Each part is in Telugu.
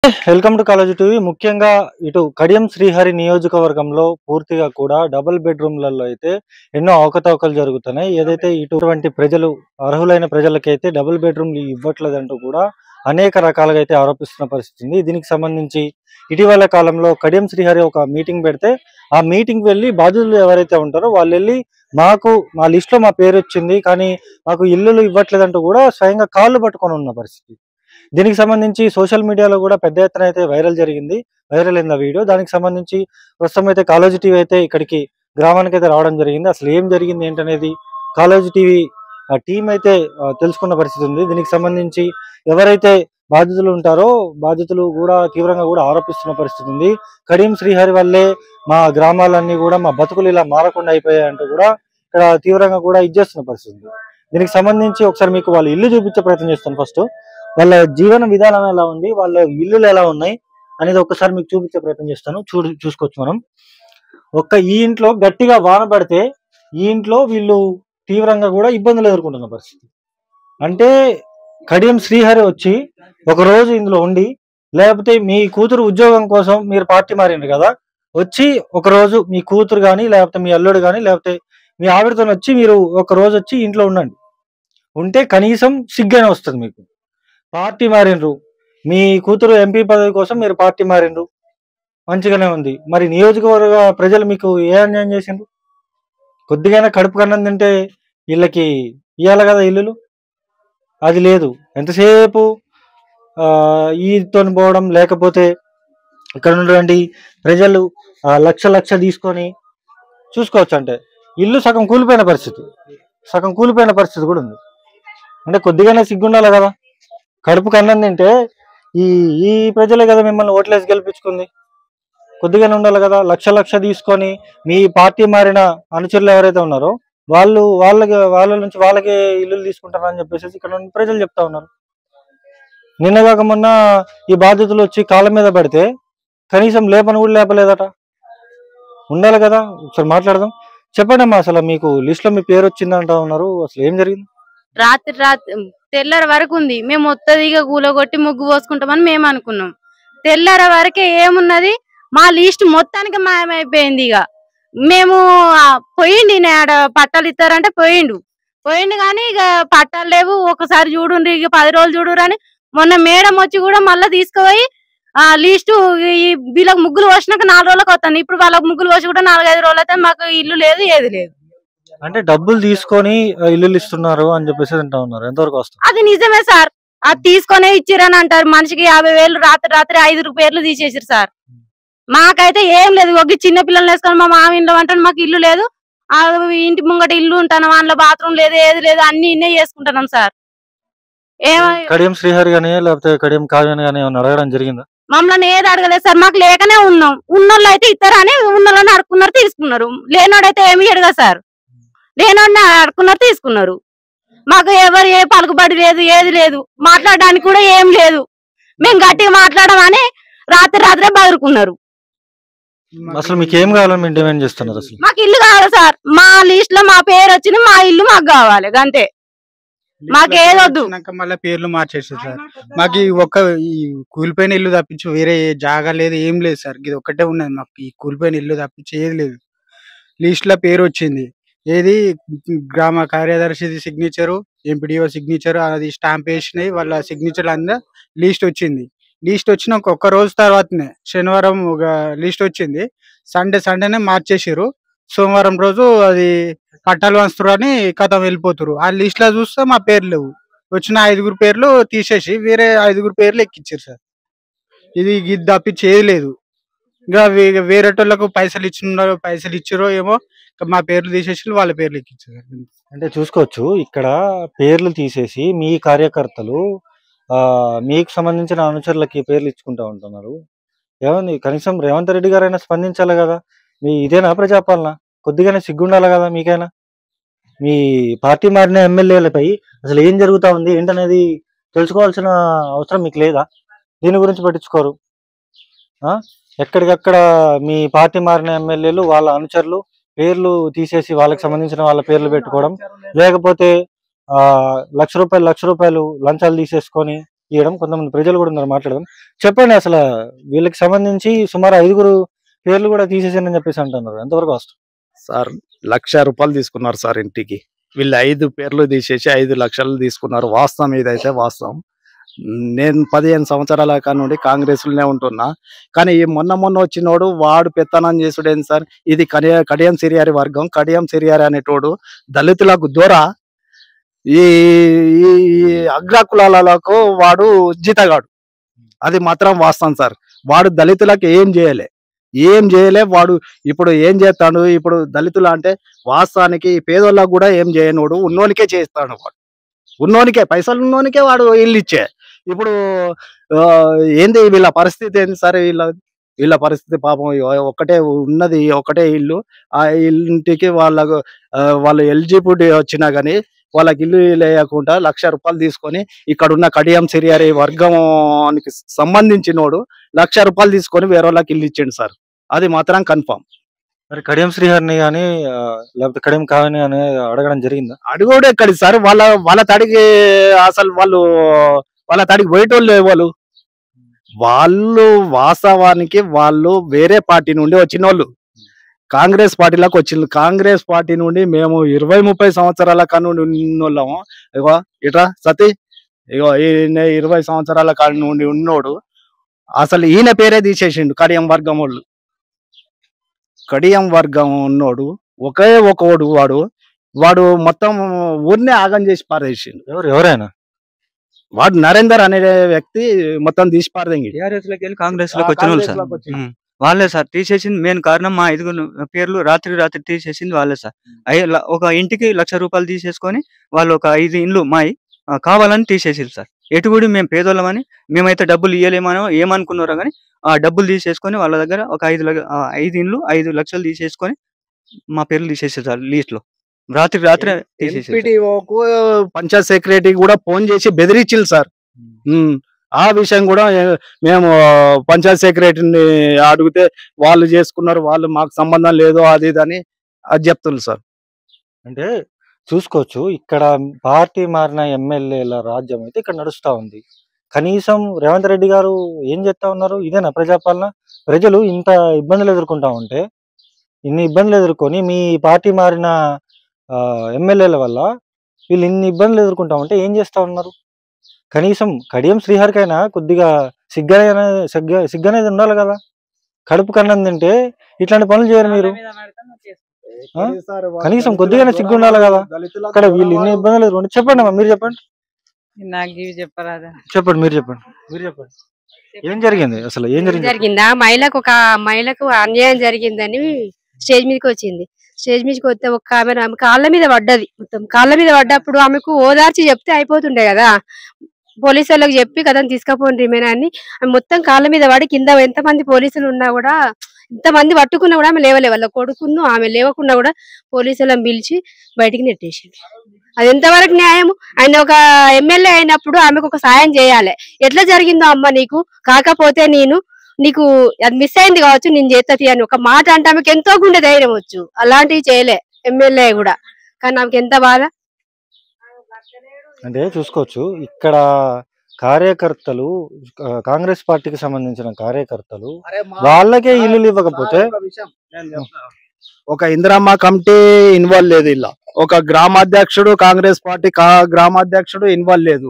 Welcome to college TV. ముఖ్యంగా ఇటు కడియం శ్రీహరి నియోజకవర్గంలో పూర్తిగా కూడా డబుల్ బెడ్రూమ్లలో అయితే ఎన్నో అవకతవకలు జరుగుతున్నాయి. ఏదైతే ఇటువంటి ప్రజలు అర్హులైన ప్రజలకైతే డబుల్ బెడ్రూమ్లు ఇవ్వట్లేదంటూ కూడా అనేక రకాలుగా అయితే ఆరోపిస్తున్న పరిస్థితి ఉంది. దీనికి సంబంధించి ఇటీవల కాలంలో కడియం శ్రీహరి ఒక మీటింగ్ పెడితే ఆ మీటింగ్ వెళ్ళి బాధితులు ఎవరైతే ఉంటారో వాళ్ళు వెళ్ళి మాకు మా లిస్ట్లో మా పేరు వచ్చింది కానీ మాకు ఇల్లులు ఇవ్వట్లేదంటూ కూడా స్వయంగా కాళ్ళు పట్టుకొని ఉన్న పరిస్థితి. దీనికి సంబంధించి సోషల్ మీడియాలో కూడా పెద్ద ఎత్తున అయితే వైరల్ అయింది ఆ వీడియో. దానికి సంబంధించి ప్రస్తుతం అయితే కాలేజ్ టీవీ అయితే ఇక్కడికి గ్రామానికి అయితే రావడం జరిగింది. అసలు ఏం జరిగింది ఏంటనేది కాలేజ్ టీవీ టీం అయితే తెలుసుకున్న పరిస్థితి ఉంది. దీనికి సంబంధించి ఎవరైతే బాధితులు ఉంటారో బాధితులు కూడా తీవ్రంగా కూడా ఆరోపిస్తున్న పరిస్థితి ఉంది. కడియం శ్రీహరి వల్లే మా గ్రామాలన్నీ కూడా మా బతుకులు ఇలా మారకుండా అయిపోయాయంటూ కూడా ఇక్కడ తీవ్రంగా కూడా ఇచ్చేస్తున్న పరిస్థితి ఉంది. దీనికి సంబంధించి ఒకసారి మీకు వాళ్ళ ఇల్లు చూపించే ప్రయత్నం చేస్తాను. ఫస్ట్ వాళ్ళ జీవన విధానం ఎలా ఉంది, వాళ్ళ ఇల్లులు ఎలా ఉన్నాయి అనేది ఒక్కసారి మీకు చూపించే ప్రయత్నం చేస్తాను. చూసుకోవచ్చు మనం. ఈ ఇంట్లో గట్టిగా వాన పడితే ఈ ఇంట్లో వీళ్ళు తీవ్రంగా కూడా ఇబ్బందులు ఎదుర్కొంటున్న పరిస్థితి. అంటే కడియం శ్రీహరి వచ్చి ఒక రోజు ఇందులో ఉండి, లేకపోతే మీ కూతురు ఉద్యోగం కోసం మీరు పార్టీ మారిండ్రు కదా, వచ్చి ఒక రోజు మీ కూతురు కానీ లేకపోతే మీ అల్లుడు కానీ లేకపోతే మీ ఆవిడతో వచ్చి మీరు ఒక రోజు వచ్చి ఇంట్లో ఉండండి. ఉంటే కనీసం సిగ్గనే వస్తుంది. మీకు పార్టీ మారిండ్రు, మీ కూతురు ఎంపీ పదవి కోసం మీరు పార్టీ మారిండ్రు, మంచిగానే ఉంది. మరి నియోజకవర్గ ప్రజలు మీకు ఏ అన్యాయం చేసిండ్రు? కొద్దిగైనా కడుపు కన్నం తింటే వీళ్ళకి ఇవ్వాలి కదా ఇల్లులు, అది లేదు. ఎంతసేపు ఈతో పోవడం, లేకపోతే ఇక్కడ ఉన్నటువంటి ప్రజలు లక్ష తీసుకొని చూసుకోవచ్చు. అంటే ఇల్లు సగం కూలిపోయిన పరిస్థితి కూడా ఉంది. అంటే కొద్దిగానే సిగ్గుండాలి కదా. కడుపుకు అన్నం తింటే ఈ ప్రజలే కదా మిమ్మల్ని ఓట్లేసి గెలిపించుకుంది. కొద్దిగానే ఉండాలి కదా. లక్ష తీసుకొని మీ పార్టీ మారిన అనుచరులు ఎవరైతే ఉన్నారో వాళ్ళ నుంచి వాళ్ళకే ఇల్లులు తీసుకుంటారని చెప్పేసి ఇక్కడ ప్రజలు చెప్తా ఉన్నారు. నిన్నగాక మొన్న ఈ బాధితులు వచ్చి కాళ్ళ మీద పడితే కనీసం లేపని కూడా లేపలేదట. ఉండాలి కదా. ఒకసారి మాట్లాడదాం. చెప్పండి అమ్మా, అసలు మీకు లిస్ట్ లో మీ పేరు వచ్చిందంటా ఉన్నారు, అసలు ఏం జరిగింది? రాత్రి తెల్లర వరకు ఉంది. మేము మొత్తదిగా కూలగొట్టి ముగ్గు పోసుకుంటామని మేము అనుకున్నాం. తెల్లర వరకే ఏమున్నది, మా లిస్ట్ మొత్తానికి మాయమైపోయింది. ఇక మేము పోయింది ఆడ పట్టాలు ఇస్తారంటే పోయిండు కానీ ఇక పట్టాలు లేవు. ఒకసారి చూడుండ్రి, ఇక 10 రోజులు చూడురు అని మొన్న మేడం వచ్చి కూడా మళ్ళీ తీసుకుపోయి లిస్టు వీళ్ళకి ముగ్గులు పోసినాక 4 రోజులకు వస్తాను. ఇప్పుడు వాళ్ళకి ముగ్గులు పోసి కూడా 4-5 రోజులు అయితే మాకు ఇల్లు లేదు, ఏది లేదు. అంటే డబ్బులు తీసుకొని ఇల్లు ఇస్తున్నారు అని చెప్పేసి అంటా ఉన్నారు. ఎంతవరకు వస్తుంది? అది నిజమే సార్. అది తీసుకొనే ఇచ్చిరని అంటారు. మనిషికి 50,000 రాత్రి 5 పేర్లు తీసేసారు సార్. మాకైతే ఏం లేదు. ఒక చిన్న పిల్లలు వేసుకొని మా మామ ఇంట్లో అంటాను, మాకు ఇల్లు లేదు. ఇంటి ముంగట ఇల్లు ఉంటాను, అందులో బాత్రూమ్ లేదు, ఏది లేదు, అన్ని ఇన్నే చేసుకుంటున్నాం సార్. కడియం శ్రీహరి గానీ లేకపోతే కడియం కావ్యాన్ని కానీ ఏమన్నా అడగడం జరిగిందా? మమ్మల్ని ఏది అడగలేదు సార్. మాకు లేకనే ఉన్నాం. ఉన్నోళ్ళు అయితే ఇస్తారని ఉన్నోళ్ళని అడుక్కున్నారు, తీసుకున్నారు. లేనోడైతే ఏమి అడగా సార్. లేనోడిని అడుక్కున్నారు, తీసుకున్నారు. మాకు ఎవరు ఏ పలుకుబడి లేదు, ఏది లేదు, మాట్లాడడానికి కూడా ఏం లేదు. మేము గట్టిగా మాట్లాడమని రాత్రే బదురుకున్నారు. అసలు మీకు ఏం కావాలని మేము డిమాండ్ చేస్తున్నారు? అసలు మాకు ఇల్లు కావాలి సార్. మా లిస్ట్ లో మా పేరు వచ్చింది, మా ఇల్లు మాకు కావాలి, అంతే. మాకేదొద్దు. మళ్ళీ పేర్లు మార్చేసారు సార్. మాకు ఈ కూలిపోయిన ఇల్లు తప్పించి వేరే జాగా లేదు, ఏం లేదు సార్. ఇది ఒక్కటే ఉన్నది మాకు. ఈ కూలిపోయిన ఇల్లు తప్పించి ఏది లేదు. లిస్ట్ లో పేరు వచ్చింది, ఏది గ్రామ కార్యదర్శి సిగ్నేచరు, ఎంపీడీఓ సిగ్నేచర్, అది స్టాంప్ వేసినాయి, వాళ్ళ సిగ్నేచర్ అంతా లిస్ట్ వచ్చింది. లిస్ట్ వచ్చిన ఒక్క రోజు తర్వాతనే శనివారం ఒక లిస్ట్ వచ్చింది. సండేనే మార్చేసారు. సోమవారం రోజు అది పట్టాలు వంచుతారు అని కథ వెళ్ళిపోతారు. ఆ లిస్ట్ లో చూస్తే మా పేర్లు లేవు. వచ్చిన 5 పేర్లు తీసేసి వేరే 5 పేర్లు ఎక్కించారు సార్. ఇది తప్పించి ఏది లేదు. ఇంకా వేరేటోళ్ళకు పైసలు ఇచ్చారో ఏమో, మా పేర్లు తీసేసి వాళ్ళ పేర్లు ఎక్కించారు. అంటే చూసుకోవచ్చు, ఇక్కడ పేర్లు తీసేసి మీ కార్యకర్తలు మీకు సంబంధించిన అనుచరులకి పేర్లు ఇచ్చుకుంటా ఉంటున్నారు. ఏమని కనీసం రేవంత్ రెడ్డి గారైనా స్పందించాలి కదా. ఇదేనా ప్రజాపాలన? కొద్దిగానే సిగ్గుండాలి కదా మీకైనా. మీ పార్టీ మారిన ఎమ్మెల్యేలపై అసలు ఏం జరుగుతా ఉంది ఏంటనేది తెలుసుకోవాల్సిన అవసరం మీకు లేదా? దీని గురించి పట్టించుకోరు. ఎక్కడికక్కడ మీ పార్టీ మారిన ఎమ్మెల్యేలు వాళ్ళ అనుచరులు పేర్లు తీసేసి వాళ్ళకి సంబంధించిన వాళ్ళ పేర్లు పెట్టుకోవడం, లేకపోతే లక్ష రూపాయలు లంచాలు తీసేసుకొని ఇవ్వడం, కొంతమంది ప్రజలు కూడా ఉన్నారు మాట్లాడడం. చెప్పండి అసలు వీళ్ళకి సంబంధించి సుమారు 5 పేర్లు కూడా తీసేసానని చెప్పేసి అంటున్నారు. ఎంతవరకు వాస్తవం? సార్ ₹1,00,000 తీసుకున్నారు సార్ ఇంటికి. వీళ్ళు 5 పేర్లు తీసేసి 5,00,000 తీసుకున్నారు. వాస్తవం ఇదైతే వాస్తవం. నేను 15 సంవత్సరాల కానుండి కాంగ్రెస్‌లోనే ఉంటున్నా. కానీ ఈ మొన్న వచ్చినోడు వాడు పెత్తనం చేసుడేంది సార్? ఇది కడియం సిరియారి వర్గం. కడియం సిరియారి అనేటోడు దళితులకు దొర. ఈ ఈ ఈ అగ్ర కులాలకు వాడు జీతగాడు. అది మాత్రం వాస్తవం సార్. వాడు దళితులకు ఏం చేయలే. వాడు ఇప్పుడు ఏం చేస్తాడు? ఇప్పుడు దళితులు అంటే వాస్తవానికి పేదోళ్ళకు కూడా ఏం చేయనోడు, ఉన్నోనికే చేస్తాడు వాడు. ఉన్నోనికే, పైసలు ఉన్నోనికే వాడు ఇల్లు ఇచ్చే. ఇప్పుడు ఏంది వీళ్ళ పరిస్థితి ఏంది సార్? వీళ్ళ పరిస్థితి పాపం ఒకటే ఇల్లు. ఆ ఇంటికి వాళ్ళు ఎలిజిబిలిటీ వచ్చినా గానీ వాళ్ళకి ఇల్లు లేకుండా ₹1,00,000 తీసుకొని ఇక్కడ ఉన్న కడియం సిరియారి వర్గానికి సంబంధించినోడు ₹1,00,000 తీసుకొని వేరే వాళ్ళకి ఇల్లు ఇచ్చిండు సార్. అది మాత్రం కన్ఫర్మ్. మరి కడియం శ్రీహరిని కానీ లేకపోతే కడియం కావ్యని అని అడగడం జరిగిందా? అడుగుడు ఎక్కడి సార్? వాళ్ళ తడికి అసలు వాళ్ళ తడికి పోయేటోళ్ళు వాళ్ళు వాస్తవానికి వాళ్ళు వేరే పార్టీ నుండి వచ్చినోళ్ళు, కాంగ్రెస్ పార్టీలోకి వచ్చింది. కాంగ్రెస్ పార్టీ నుండి మేము 20-30 సంవత్సరాల కానుండి ఉన్నోళ్ళము. ఇగో ఇట్రా సతీ, ఇగో ఈయన 20 సంవత్సరాల కాడి నుండి ఉన్నోడు. అసలు ఈయన పేరే తీసేసిండు. కడియం వర్గం వాళ్ళు, కడియం వర్గం ఉన్నోడు ఒకడు వాడు మొత్తం ఊరినే ఆగం చేసి పారేసిండు. ఎవరైనా వాడు నరేందర్ అనే వ్యక్తి మొత్తం తీసి పారదెంగి టీఆర్ఎస్ లోకి వెళ్ళి కాంగ్రెస్ లోకి వచ్చిన వాళ్ళు సార్. వాళ్ళే సార్ తీసేసింది. మెయిన్ కారణం మా 5 పేర్లు రాత్రి తీసేసింది వాళ్ళే సార్. ఒక ఇంటికి ₹1,00,000 తీసేసుకొని వాళ్ళు ఒక 5 ఇండ్లు మాయి కావాలని తీసేసారు సార్. ఎటుగుడి మేము పేదోళ్ళమని, మేమైతే డబ్బులు ఇవ్వలేమనో ఏమనుకున్నారో కానీ ఆ డబ్బులు తీసేసుకొని వాళ్ళ దగ్గర ఒక 5 ఇండ్లు 5,00,000 తీసేసుకొని మా పేర్లు తీసేసారు సార్ లిస్ట్ లో. రాత్రి తీసేసారు. ఎంపీటీఓకు పంచాయత్ సెక్రటరీ కూడా ఫోన్ చేసి బెదిరించింది సార్. ఆ విషయం కూడా మేము పంచాయత్ సెక్రటరీని అడిగితే వాళ్ళు చేసుకున్నారు, వాళ్ళు మాకు సంబంధం లేదు అది ఇది అని అది చెప్తున్నారు సార్. అంటే చూసుకోవచ్చు, ఇక్కడ పార్టీ మారిన ఎమ్మెల్యేల రాజ్యం అయితే ఇక్కడ నడుస్తా ఉంది. కనీసం రేవంత్ రెడ్డి గారు ఏం చేస్తా ఉన్నారు? ఇదేనా ప్రజాపాలన? ప్రజలు ఇంత ఇబ్బందులు ఎదుర్కొంటా ఉంటే, ఇన్ని ఇబ్బందులు ఎదుర్కొని మీ పార్టీ మారిన ఎమ్మెల్యేల వల్ల వీళ్ళు ఇన్ని ఇబ్బందులు ఎదుర్కొంటా ఉంటే ఏం చేస్తా ఉన్నారు? కనీసం కడియం శ్రీహరికైనా కొద్దిగా సిగ్గనేది ఉండాలి కదా. కడుపు కన్నం తింటే ఇట్లాంటి పనులు చేయరు మీరు. కనీసం కొద్దిగానే సిగ్గు ఉండాలి కదా. ఇక్కడ వీళ్ళు ఇన్ని ఇబ్బందులు ఎదుర్కొంటే చెప్పండి అమ్మా, మీరు చెప్పండి. చెప్పండి, మీరు చెప్పండి. ఏం జరిగింది అసలు? ఏం జరిగిందా? మహిళకు అన్యాయం జరిగిందని స్టేజ్ మీదకి వచ్చింది. స్టేజ్ మీదకి వస్తే ఒక ఆమె కాళ్ళ మీద పడ్డది. మొత్తం కాళ్ళ మీద పడ్డప్పుడు ఆమెకు ఓదార్చి చెప్తే అయిపోతుండే కదా. పోలీసు వాళ్ళకి చెప్పి కదా తీసుకపోండి అని మొత్తం కాళ్ళ మీద పడి కింద ఎంతమంది పోలీసులు ఉన్నా కూడా, ఇంతమంది పట్టుకున్నా కూడా ఆమె లేవలే. వాళ్ళ కొడుకును ఆమె లేవకుండా కూడా పోలీసు వాళ్ళని పిలిచి బయటికి నెట్టేసింది. అది ఎంతవరకు న్యాయం? ఆయన ఒక ఎమ్మెల్యే అయినప్పుడు ఆమెకు ఒక సాయం చేయాలి. ఎట్లా జరిగిందో అమ్మ నీకు, కాకపోతే నీకు అది మిస్ అయింది కావచ్చు, నేను చేస్తది అని ఒక మాట అంటే ఆమెకు ఎంతో గుండె ధైర్యం వచ్చు. అలాంటివి చేయలే ఎమ్మెల్యే కూడా. కానీ ఆమెకి ఎంత బాధ అంటే చూసుకోవచ్చు, ఇక్కడ కార్యకర్తలు, కాంగ్రెస్ పార్టీకి సంబంధించిన కార్యకర్తలు వాళ్ళకే ఇల్లు ఇవ్వకపోతే, ఒక ఇందిరమ్మ కమిటీ ఇన్వాల్వ్ లేదు ఇలా, ఒక గ్రామాధ్యక్షుడు కాంగ్రెస్ పార్టీ గ్రామాధ్యక్షుడు ఇన్వాల్వ్ లేదు,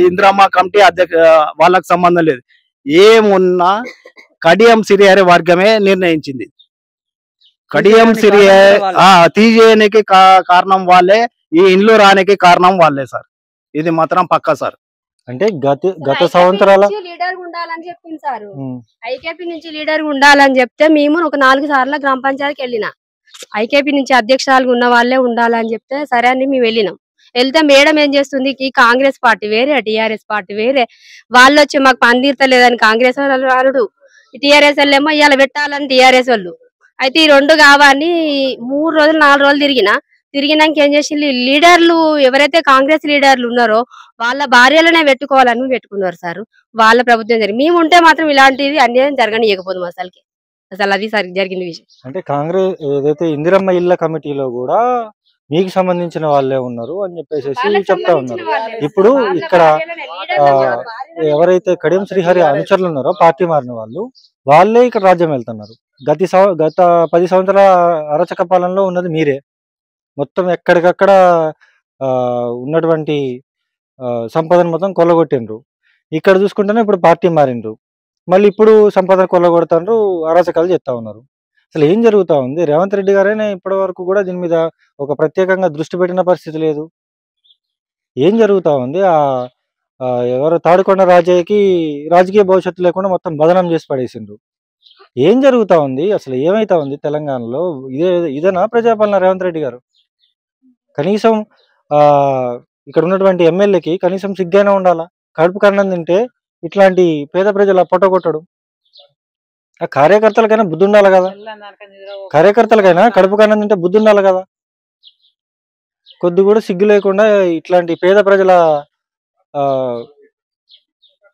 ఇందిరమ్మ కమిటీ వాళ్ళకి సంబంధం లేదు. ఏమున్నా కడియం సిరియారి వర్గమే నిర్ణయించింది. కడియం సిరియారి తీసేయడానికి కారణం వాళ్ళే, ఈ ఇండ్లు రానికి కారణం వాళ్ళే సార్. ఇది మాత్రం పక్కా సార్. అంటే గత సంవత్సరాల లీడర్ ఉండాలని చెప్పింది సార్. ఐకేపీ నుంచి లీడర్ ఉండాలని చెప్తే మేము ఒక 4 సార్లు గ్రామ పంచాయతీకి వెళ్ళిన. ఐకేపీ నుంచి అధ్యక్షురాలు ఉన్న వాళ్ళే ఉండాలని చెప్తే సరే అని మేము వెళ్ళినాం. వెళ్తే మేడం ఏం చేస్తుంది, ఈ కాంగ్రెస్ పార్టీ వేరే, టీఆర్ఎస్ పార్టీ వేరే, వాళ్ళు వచ్చి మాకు పని తీర్తలేదని కాంగ్రెస్ వాళ్ళు, టీఆర్ఎస్ వాళ్ళు ఏమో ఇవాళ పెట్టాలని టీఆర్ఎస్ వాళ్ళు. అయితే ఈ 2 కావాలని 3 రోజులు 4 రోజులు తిరిగినాక ఏం చేసి లీడర్లు ఎవరైతే కాంగ్రెస్ లీడర్లు ఉన్నారో వాళ్ళ భార్యలనే పెట్టుకోవాలని పెట్టుకున్నారు సార్. వాళ్ళ ప్రభుత్వం జరిగింది. మేము ఉంటే మాత్రం ఇలాంటిది అన్యాయం జరగనియకపోదు అసలు అది జరిగింది విషయం. అంటే కాంగ్రెస్ ఏదైతే ఇందిరమ్మ ఇళ్ళ కమిటీలో కూడా మీకు సంబంధించిన వాళ్ళే ఉన్నారు అని చెప్పేసి చెప్తా ఉన్నారు. ఇప్పుడు ఇక్కడ ఎవరైతే కడియం శ్రీహరి అనుచరులు ఉన్నారో పార్టీ మారిన వాళ్ళే ఇక్కడ రాజ్యం వెళ్తున్నారు. గత 10 సంవత్సరాల అరచక పాలనలో ఉన్నది మీరే. మొత్తం ఎక్కడికక్కడ ఉన్నటువంటి సంపదను మొత్తం కొల్లగొట్టిండ్రు. ఇక్కడ చూసుకుంటేనే ఇప్పుడు పార్టీ మారిండ్రు, మళ్ళీ ఇప్పుడు సంపదను కొల్లగొడతాండ్రు, అరాచకాలు చేస్తా ఉన్నారు. అసలు ఏం జరుగుతా ఉంది? రేవంత్ రెడ్డి గారైనా ఇప్పటి వరకు కూడా దీని మీద ఒక ప్రత్యేకంగా దృష్టి పెట్టిన పరిస్థితి లేదు. ఏం జరుగుతా ఉంది? ఎవరు తాడికొండ రాజయ్యకి రాజకీయ భవిష్యత్తు లేకుండా మొత్తం బదనం చేసి పడేసిండ్రు. ఏం జరుగుతా ఉంది? అసలు ఏమైతా ఉంది తెలంగాణలో? ఇదేనా ప్రజాపాలన రేవంత్ రెడ్డి గారు? కనీసం ఇక్కడ ఉన్నటువంటి ఎమ్మెల్యేకి కనీసం సిగ్గైనా ఉండాలా? కడుపు కన్నం తింటే ఇట్లాంటి పేద ప్రజల పొట్టగొట్టడు. ఆ కార్యకర్తలకైనా బుద్ధి ఉండాలి కదా, కార్యకర్తలకైనా కడుపు కన్నం తింటే బుద్ధి ఉండాలి కదా. కొద్ది కూడా సిగ్గు లేకుండా ఇట్లాంటి పేద ప్రజల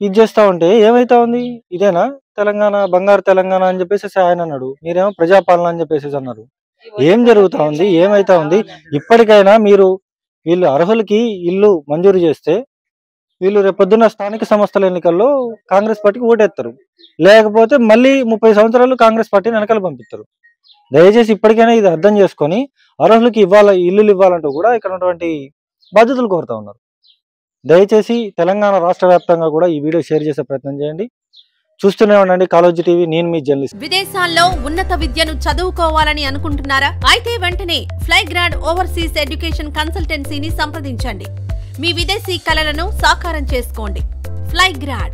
ఇది చేస్తా ఉంటే ఏమైతా ఉంది? ఇదేనా తెలంగాణ, బంగారు తెలంగాణ అని చెప్పేసి ఆయన అన్నాడు, మీరేమో ప్రజాపాలన అని చెప్పేసి అన్నారు. ఏం జరుగుతా ఉంది? ఏమైతా ఉంది? ఇప్పటికైనా మీరు వీళ్ళు అర్హులకి ఇల్లు మంజూరు చేస్తే వీళ్ళు రేపొద్దున్న స్థానిక సంస్థల ఎన్నికల్లో కాంగ్రెస్ పార్టీకి ఓటేస్తారు, లేకపోతే మళ్ళీ 30 సంవత్సరాలు కాంగ్రెస్ పార్టీని వెనకాల పంపిస్తారు. దయచేసి ఇప్పటికైనా ఇది అర్థం చేసుకొని అర్హులకి ఇల్లులు ఇవ్వాలంటూ కూడా ఇక్కడ ఉన్నటువంటి బాధ్యతలు కోరుతా ఉన్నారు. దయచేసి తెలంగాణ రాష్ట్ర వ్యాప్తంగా కూడా ఈ వీడియో షేర్ చేసే ప్రయత్నం చేయండి. చూస్తూనే ఉండండి కాళోజీ టీవీ. నేను మీ జర్నలిస్ట్. విదేశాల్లో ఉన్నత విద్యను చదువుకోవాలని అనుకుంటున్నారా? అయితే వెంటనే ఫ్లైగ్రాడ్ ఓవర్సీస్ ఎడ్యుకేషన్ కన్సల్టెన్సీని సంప్రదించండి. మీ విదేశీ కలలను సాకారం చేసుకోండి. ఫ్లైగ్రాడ్